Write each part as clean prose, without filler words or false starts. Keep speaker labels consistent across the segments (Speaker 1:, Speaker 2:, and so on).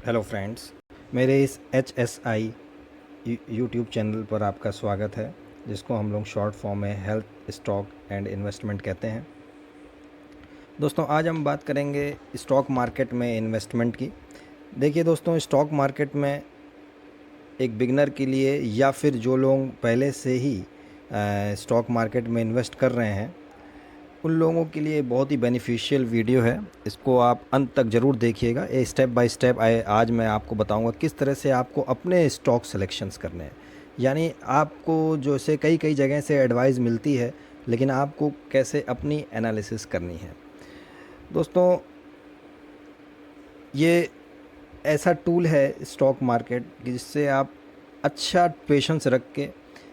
Speaker 1: Hello friends, मेरे इस HSI YouTube channel पर आपका स्वागत है, जिसको हम लोग शॉर्ट फॉर्म में हेल्थ स्टॉक एंड इन्वेस्टमेंट कहते हैं। दोस्तों, आज हम बात करेंगे स्टॉक मार्केट में इन्वेस्टमेंट की। देखिए दोस्तों, स्टॉक मार्केट में एक बिगनर के लिए या फिर जो लोग पहले से ही स्टॉक मार्केट में इन्वेस्ट कर रहे हैं, उन लोगों के लिए बहुत ही बेनिफिशियल वीडियो है। इसको आप अंत तक ज़रूर देखिएगा। ये स्टेप बाय स्टेप आज मैं आपको बताऊंगा किस तरह से आपको अपने स्टॉक सिलेक्शंस करने हैं। यानी आपको जो से कई कई जगह से एडवाइस मिलती है, लेकिन आपको कैसे अपनी एनालिसिस करनी है। दोस्तों, ये ऐसा टूल है स्टॉक मार्केट कि जिससे आप अच्छा पेशेंस रख के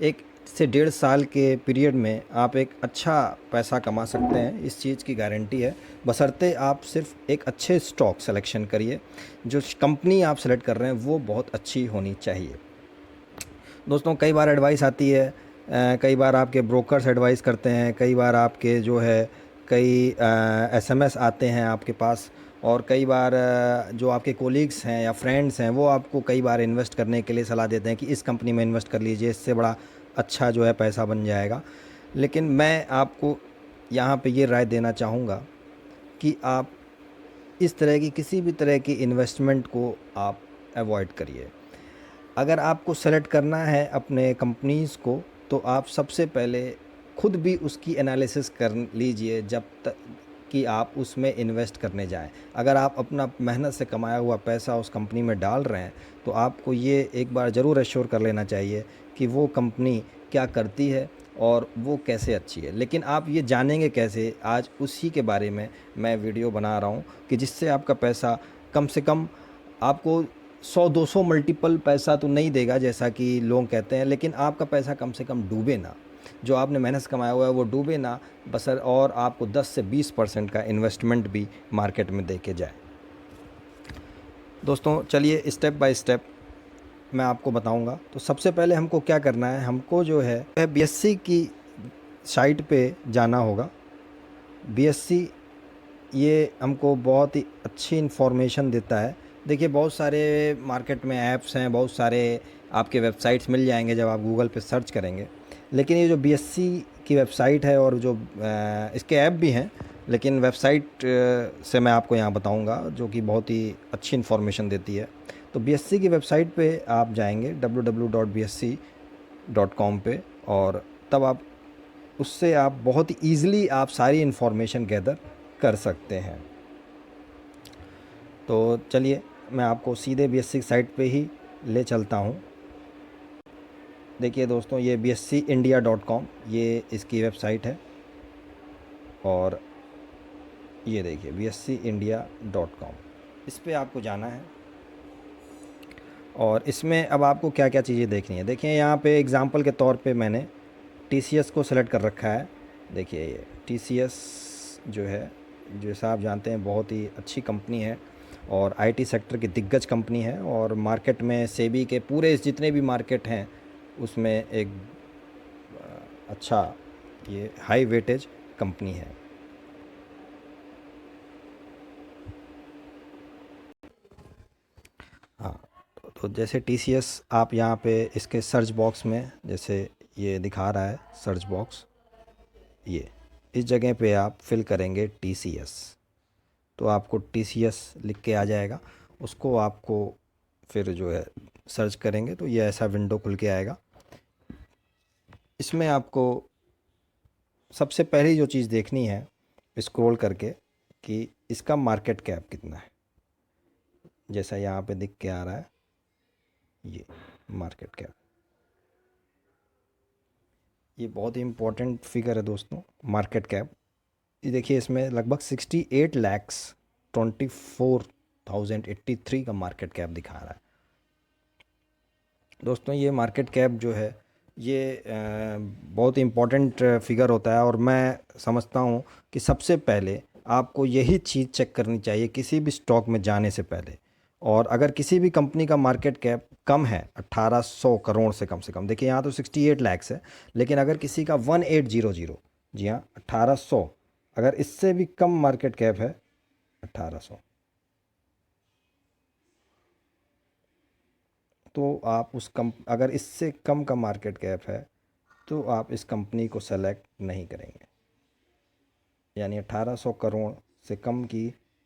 Speaker 1: 1 से 1.5 साल के पीरियड में आप एक अच्छा पैसा कमा सकते हैं। इस चीज़ की गारंटी है, बशर्ते आप सिर्फ एक अच्छे स्टॉक सिलेक्शन करिए। जो कंपनी आप सेलेक्ट कर रहे हैं वो बहुत अच्छी होनी चाहिए। दोस्तों, कई बार एडवाइस आती है, कई बार आपके ब्रोकर्स एडवाइस करते हैं, कई बार आपके जो है कई SMS आते हैं आपके पास, और कई बार जो आपके कोलीग्स हैं या फ्रेंड्स हैं वो आपको कई बार इन्वेस्ट करने के लिए सलाह देते हैं कि इस कंपनी में इन्वेस्ट कर लीजिए, इससे बड़ा अच्छा जो है पैसा बन जाएगा। लेकिन मैं आपको यहाँ पे ये राय देना चाहूँगा कि आप इस तरह की किसी भी तरह की इन्वेस्टमेंट को आप अवॉइड करिए। अगर आपको सेलेक्ट करना है अपने कंपनीज़ को, तो आप सबसे पहले खुद भी उसकी एनालिसिस कर लीजिए जब तक कि आप उसमें इन्वेस्ट करने जाएं। अगर आप अपना मेहनत से कमाया हुआ पैसा उस कंपनी में डाल रहे हैं, तो आपको ये एक बार ज़रूर एश्योर कर लेना चाहिए कि वो कंपनी क्या करती है और वो कैसे अच्छी है। लेकिन आप ये जानेंगे कैसे, आज उसी के बारे में मैं वीडियो बना रहा हूँ कि जिससे आपका पैसा कम से कम आपको 100-200 मल्टीपल पैसा तो नहीं देगा जैसा कि लोग कहते हैं, लेकिन आपका पैसा कम से कम डूबे ना। जो आपने मेहनत से कमाया हुआ है वो डूबे ना, बसर और आपको 10 से 20% का इन्वेस्टमेंट भी मार्केट में दे के जाए। दोस्तों, चलिए स्टेप बाय स्टेप मैं आपको बताऊंगा। तो सबसे पहले हमको क्या करना है, हमको जो है BSE की साइट पे जाना होगा। BSE ये हमको बहुत ही अच्छी इन्फॉर्मेशन देता है। देखिए, बहुत सारे मार्केट में ऐप्स हैं, बहुत सारे आपके वेबसाइट्स मिल जाएंगे जब आप गूगल पे सर्च करेंगे। लेकिन ये जो BSE की वेबसाइट है और जो इसके ऐप भी हैं, लेकिन वेबसाइट से मैं आपको यहाँ बताऊँगा जो कि बहुत ही अच्छी इन्फॉर्मेशन देती है। तो BSE की वेबसाइट पे आप जाएंगे www.bsc.com पे, और तब आप उससे आप बहुत ही ईज़िली आप सारी इन्फॉर्मेशन गैदर कर सकते हैं। तो चलिए मैं आपको सीधे BSE साइट पे ही ले चलता हूँ। देखिए दोस्तों, ये bscindia.com ये इसकी वेबसाइट है, और ये देखिए bscindia.com, इस पे आपको जाना है। और इसमें अब आपको क्या क्या चीज़ें देखनी है। देखिए, यहाँ पे एग्ज़ाम्पल के तौर पे मैंने TCS को सेलेक्ट कर रखा है। देखिए, ये TCS जो है, जैसा आप जानते हैं, बहुत ही अच्छी कंपनी है और IT सेक्टर की दिग्गज कंपनी है, और मार्केट में सेबी के पूरे जितने भी मार्केट हैं उसमें एक अच्छा, ये हाई वेटेज कंपनी है। हाँ, तो जैसे TCS आप यहाँ पे इसके सर्च बॉक्स में, जैसे ये दिखा रहा है सर्च बॉक्स, ये इस जगह पे आप फिल करेंगे TCS, तो आपको TCS लिख के आ जाएगा। उसको आपको फिर जो है सर्च करेंगे तो ये ऐसा विंडो खुल के आएगा। इसमें आपको सबसे पहली जो चीज़ देखनी है, स्क्रॉल करके, कि इसका मार्केट कैप कितना है। जैसा यहाँ पे दिख के आ रहा है, ये मार्केट कैप, ये बहुत ही इम्पोर्टेंट फिगर है दोस्तों, मार्केट कैप। ये देखिए, इसमें लगभग 68,24,083 का मार्केट कैप दिखा रहा है। दोस्तों, ये मार्केट कैप जो है ये बहुत ही इम्पोर्टेंट फिगर होता है, और मैं समझता हूँ कि सबसे पहले आपको यही चीज़ चेक करनी चाहिए किसी भी स्टॉक में जाने से पहले। और अगर किसी भी कंपनी का मार्केट कैप कम है 1800 करोड़ से कम, देखिए यहाँ तो 68 लैक्स है, लेकिन अगर किसी का 1800, जी हाँ 1800, अगर इससे भी कम मार्केट कैप है 1800, तो आप अगर इससे कम का मार्केट कैप है तो आप इस कंपनी को सेलेक्ट नहीं करेंगे। यानी 1800 करोड़ से कम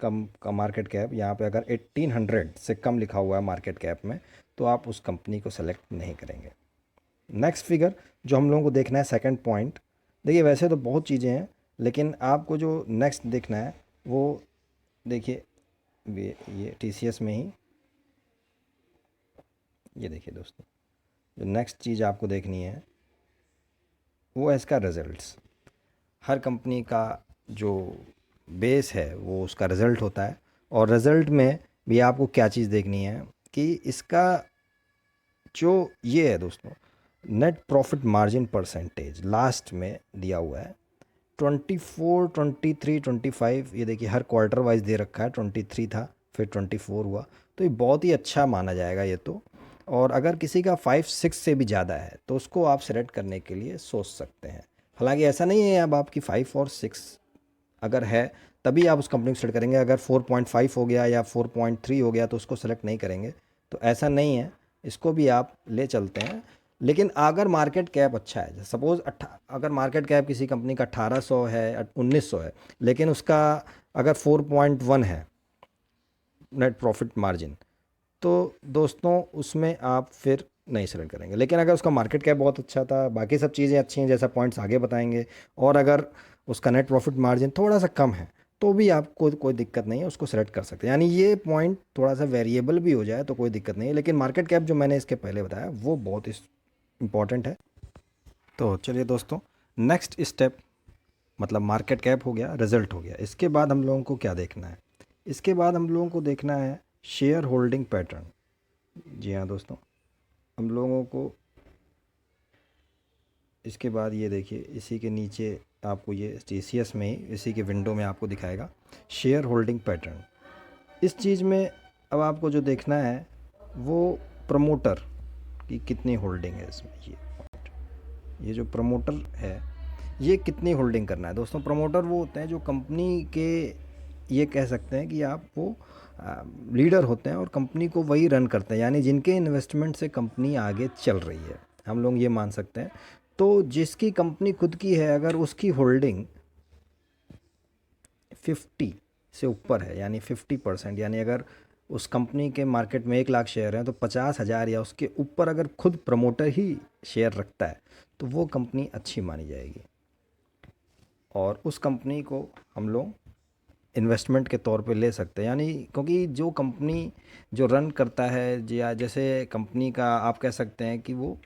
Speaker 1: का मार्केट कैप, यहाँ पे अगर 1800 से कम लिखा हुआ है मार्केट कैप में, तो आप उस कंपनी को सेलेक्ट नहीं करेंगे। नेक्स्ट फिगर जो हम लोगों को देखना है, सेकंड पॉइंट, देखिए वैसे तो बहुत चीज़ें हैं, लेकिन आपको जो नेक्स्ट देखना है वो देखिए, ये TCS में ही, ये देखिए दोस्तों, जो नेक्स्ट चीज़ आपको देखनी है वो है इसका रिजल्ट्स। हर कंपनी का जो बेस है वो उसका रिज़ल्ट होता है, और रिज़ल्ट में भी आपको क्या चीज़ देखनी है कि इसका जो ये है दोस्तों, net profit margin percentage last में दिया हुआ है 24, 23, 25। ये देखिए हर क्वार्टर वाइज दे रखा है, 23 था फिर 24 हुआ, तो ये बहुत ही अच्छा माना जाएगा ये तो। और अगर किसी का 5, 6 से भी ज़्यादा है तो उसको आप सेलेक्ट करने के लिए सोच सकते हैं। हालांकि ऐसा नहीं है, अब आपकी 5 और 6 अगर है तभी आप उस कंपनी को सेलेक्ट करेंगे, अगर 4.5 हो गया या 4.3 हो गया तो उसको सेलेक्ट नहीं करेंगे, तो ऐसा नहीं है, इसको भी आप ले चलते हैं। लेकिन अगर मार्केट कैप अच्छा है, सपोज़ अगर मार्केट कैप किसी कंपनी का 1800 है, 1900 है, लेकिन उसका अगर 4.1 है नेट प्रॉफिट मार्जिन, तो दोस्तों उसमें आप फिर नहीं सेलेक्ट करेंगे। लेकिन अगर उसका मार्केट कैप बहुत अच्छा था, बाकी सब चीज़ें अच्छी हैं जैसा पॉइंट्स आगे बताएंगे, और अगर उसका नेट प्रॉफिट मार्जिन थोड़ा सा कम है तो भी आपको कोई दिक्कत नहीं है, उसको सेलेक्ट कर सकते हैं। यानी ये पॉइंट थोड़ा सा वेरिएबल भी हो जाए तो कोई दिक्कत नहीं है, लेकिन मार्केट कैप जो मैंने इसके पहले बताया वो बहुत इंपॉर्टेंट है। तो चलिए दोस्तों, नेक्स्ट स्टेप, मतलब मार्केट कैप हो गया, रिजल्ट हो गया, इसके बाद हम लोगों को क्या देखना है? इसके बाद हम लोगों को देखना है शेयर होल्डिंग पैटर्न। जी हाँ दोस्तों, हम लोगों को इसके बाद ये देखिए, इसी के नीचे आपको ये TCS में ही इसी के विंडो में आपको दिखाएगा शेयर होल्डिंग पैटर्न। इस चीज़ में अब आपको जो देखना है वो प्रमोटर की कितनी होल्डिंग है इसमें। ये जो प्रमोटर है ये कितनी होल्डिंग करना है दोस्तों। प्रमोटर वो होते हैं जो कंपनी के, ये कह सकते हैं कि आप वो लीडर होते हैं और कंपनी को वही रन करते हैं, यानी जिनके इन्वेस्टमेंट से कंपनी आगे चल रही है, हम लोग ये मान सकते हैं। तो जिसकी कंपनी खुद की है, अगर उसकी होल्डिंग 50 से ऊपर है, यानी 50%, यानी अगर उस कंपनी के मार्केट में 1 लाख शेयर हैं तो 50,000 या उसके ऊपर अगर खुद प्रमोटर ही शेयर रखता है तो वो कंपनी अच्छी मानी जाएगी, और उस कंपनी को हम लोग इन्वेस्टमेंट के तौर पे ले सकते हैं। यानी क्योंकि जो कंपनी जो रन करता है, या जैसे कंपनी का आप कह सकते हैं कि वो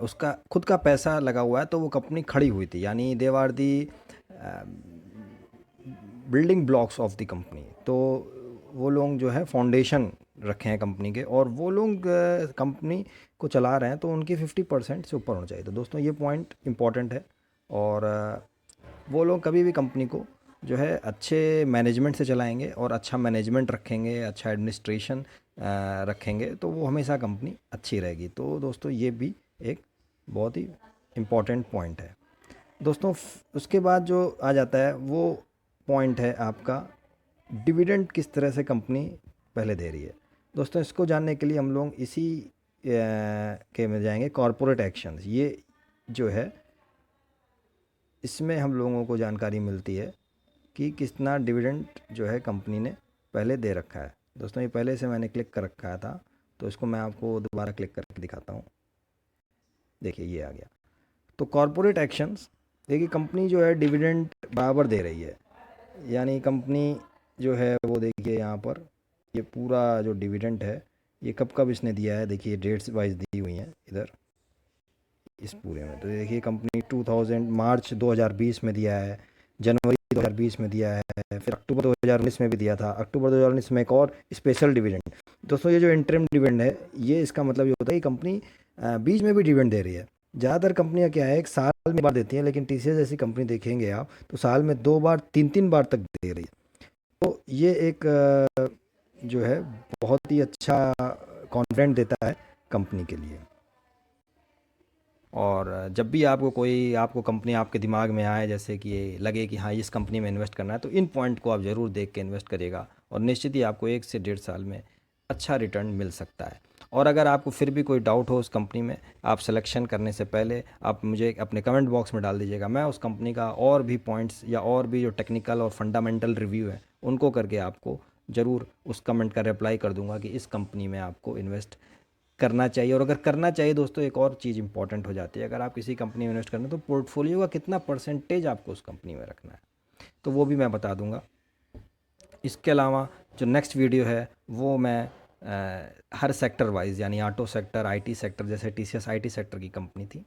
Speaker 1: उसका खुद का पैसा लगा हुआ है, तो वो कंपनी खड़ी हुई थी, यानी they are the building blocks of the company. तो वो लोग जो है फाउंडेशन रखे हैं कंपनी के, और वो लोग कंपनी को चला रहे हैं, तो उनकी 50% से ऊपर होना चाहिए। तो दोस्तों ये पॉइंट इम्पॉर्टेंट है, और वो लोग कभी भी कंपनी को जो है अच्छे मैनेजमेंट से चलाएंगे और अच्छा मैनेजमेंट रखेंगे, अच्छा एडमिनिस्ट्रेशन रखेंगे, तो वो हमेशा कंपनी अच्छी रहेगी। तो दोस्तों ये भी एक बहुत ही इम्पॉर्टेंट पॉइंट है दोस्तों। उसके बाद जो आ जाता है वो पॉइंट है आपका डिविडेंड किस तरह से कंपनी पहले दे रही है। दोस्तों इसको जानने के लिए हम लोग इसी के में जाएंगे, कॉरपोरेट एक्शंस। ये जो है इसमें हम लोगों को जानकारी मिलती है कि कितना डिविडेंड जो है कंपनी ने पहले दे रखा है। दोस्तों ये पहले से मैंने क्लिक कर रखा था, तो इसको मैं आपको दोबारा क्लिक करके दिखाता हूँ। देखिए ये आ गया। तो कॉरपोरेट एक्शंस, देखिए कंपनी जो है डिविडेंड बराबर दे रही है, यानी कंपनी जो है वो देखिए यहाँ पर ये पूरा जो डिविडेंड है ये कब कब इसने दिया है, देखिए डेट्स वाइज दी हुई हैं इधर इस पूरे में। तो देखिए कंपनी 2000 मार्च 2020 में दिया है, जनवरी 2020 में दिया है, फिर अक्टूबर 2019 में भी दिया था, अक्टूबर 2019 में एक और स्पेशल डिविडेंड। दोस्तों ये जो इंटरिम डिविडेंड है, ये इसका मतलब ये होता है कि कंपनी बीच में भी डिविडेंड दे रही है। ज़्यादातर कंपनियां क्या है, एक साल में बार देती हैं, लेकिन TCS जैसी कंपनी देखेंगे आप तो साल में 2 बार 3 बार तक दे रही है। तो ये एक जो है बहुत ही अच्छा कॉन्फिडेंट देता है कंपनी के लिए। और जब भी आपको कंपनी आपके दिमाग में आए, जैसे कि ये लगे कि हाँ इस कंपनी में इन्वेस्ट करना है, तो इन पॉइंट को आप ज़रूर देख के इन्वेस्ट करिएगा, और निश्चित ही आपको 1 से 1.5 साल में अच्छा रिटर्न मिल सकता है। और अगर आपको फिर भी कोई डाउट हो उस कंपनी में, आप सिलेक्शन करने से पहले आप मुझे अपने कमेंट बॉक्स में डाल दीजिएगा। मैं उस कंपनी का और भी पॉइंट्स या और भी जो टेक्निकल और फंडामेंटल रिव्यू है उनको करके आपको ज़रूर उस कमेंट का रिप्लाई कर दूंगा कि इस कंपनी में आपको इन्वेस्ट करना चाहिए। और अगर करना चाहिए दोस्तों, एक और चीज़ इंपॉर्टेंट हो जाती है, अगर आप किसी कंपनी में इन्वेस्ट करना है तो पोर्टफोलियो का कितना परसेंटेज आपको उस कंपनी में रखना है, तो वो भी मैं बता दूंगा। इसके अलावा जो नेक्स्ट वीडियो है वो मैं हर सेक्टर वाइज, यानी ऑटो सेक्टर, आईटी सेक्टर, जैसे टीसीएस आईटी सेक्टर की कंपनी थी,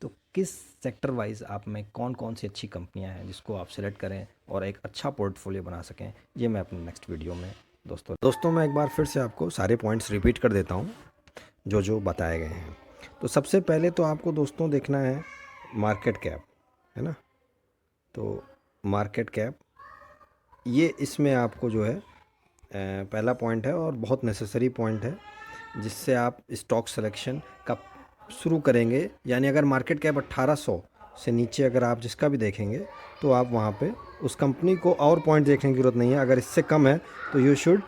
Speaker 1: तो किस सेक्टर वाइज आप में कौन कौन सी अच्छी कंपनियां हैं जिसको आप सेलेक्ट करें और एक अच्छा पोर्टफोलियो बना सकें, ये मैं अपने नेक्स्ट वीडियो में दोस्तों मैं एक बार फिर से आपको सारे पॉइंट्स रिपीट कर देता हूँ जो जो बताए गए हैं। तो सबसे पहले तो आपको दोस्तों देखना है मार्केट कैप, है ना। तो मार्केट कैप ये इसमें आपको जो है पहला पॉइंट है और बहुत नेसेसरी पॉइंट है, जिससे आप स्टॉक सिलेक्शन का शुरू करेंगे। यानी अगर मार्केट कैप 1800 से नीचे अगर आप जिसका भी देखेंगे तो आप वहाँ पे उस कंपनी को और पॉइंट देखने की ज़रूरत नहीं है। अगर इससे कम है तो you should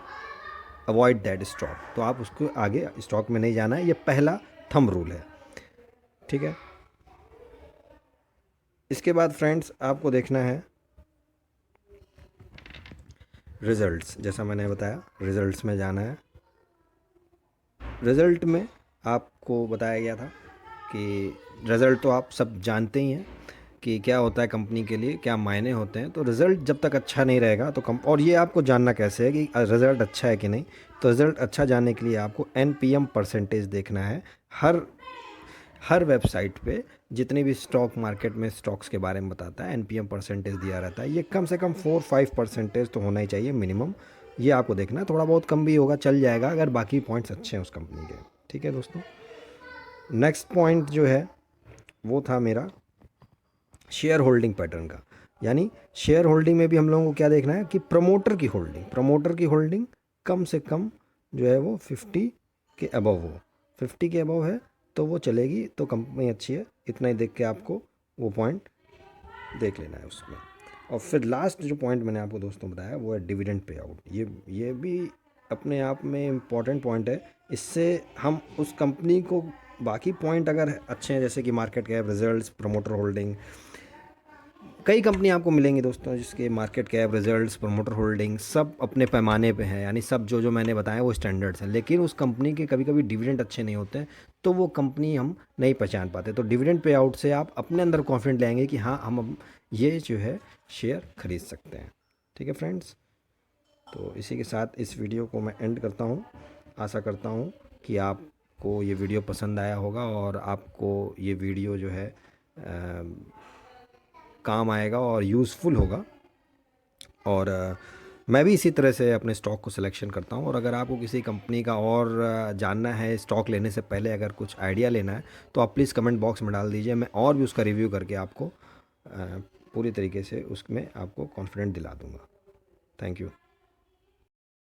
Speaker 1: avoid that stock, तो आप उसको आगे स्टॉक में नहीं जाना है। ये पहला थंब रूल है, ठीक है। इसके बाद फ्रेंड्स आपको देखना है रिज़ल्ट्स। जैसा मैंने बताया रिज़ल्ट्स में जाना है। रिज़ल्ट में आपको बताया गया था कि रिज़ल्ट तो आप सब जानते ही हैं कि क्या होता है कंपनी के लिए, क्या मायने होते हैं। तो रिज़ल्ट जब तक अच्छा नहीं रहेगा तो और ये आपको जानना कैसे है कि रिज़ल्ट अच्छा है कि नहीं। तो रिज़ल्ट अच्छा जानने के लिए आपको एनपीएम परसेंटेज देखना है। हर वेबसाइट पे जितनी भी स्टॉक मार्केट में स्टॉक्स के बारे में बताता है एनपीएम परसेंटेज दिया रहता है। ये कम से कम 4-5% तो होना ही चाहिए मिनिमम। ये आपको देखना है, थोड़ा बहुत कम भी होगा चल जाएगा अगर बाकी पॉइंट्स अच्छे हैं उस कंपनी के, ठीक है दोस्तों। नेक्स्ट पॉइंट जो है वो था मेरा शेयर होल्डिंग पैटर्न का। यानी शेयर होल्डिंग में भी हम लोगों को क्या देखना है कि प्रमोटर की होल्डिंग कम से कम जो है वो 50 के अबव हो। 50 के अबव है तो वो चलेगी, तो कंपनी अच्छी है। इतना ही देख के आपको वो पॉइंट देख लेना है उसमें। और फिर लास्ट जो पॉइंट मैंने आपको दोस्तों बताया वो है डिविडेंड पे आउट। ये भी अपने आप में इम्पॉर्टेंट पॉइंट है। इससे हम उस कंपनी को बाकी पॉइंट अगर अच्छे हैं जैसे कि market cap, results, promoter holding, कई कंपनी आपको मिलेंगी दोस्तों जिसके market cap, results, promoter holding सब अपने पैमाने पे हैं। यानी सब जो जो मैंने बताया वो स्टैंडर्ड्स हैं, लेकिन उस कंपनी के कभी कभी डिविडेंड अच्छे नहीं होते हैं, तो वो कंपनी हम नहीं पहचान पाते। तो डिविडेंड पे आउट से आप अपने अंदर कॉन्फिडेंट लेंगे कि हाँ हम अब ये जो है शेयर खरीद सकते हैं, ठीक है फ्रेंड्स। तो इसी के साथ इस वीडियो को मैं एंड करता हूँ। आशा करता हूँ कि आपको ये वीडियो पसंद आया होगा और आपको ये वीडियो जो है काम आएगा और यूज़फुल होगा। और मैं भी इसी तरह से अपने स्टॉक को सिलेक्शन करता हूँ। और अगर आपको किसी कंपनी का और जानना है स्टॉक लेने से पहले, अगर कुछ आइडिया लेना है तो आप प्लीज़ कमेंट बॉक्स में डाल दीजिए। मैं और भी उसका रिव्यू करके आपको पूरी तरीके से उसमें आपको कॉन्फिडेंट दिला दूँगा। Thank you.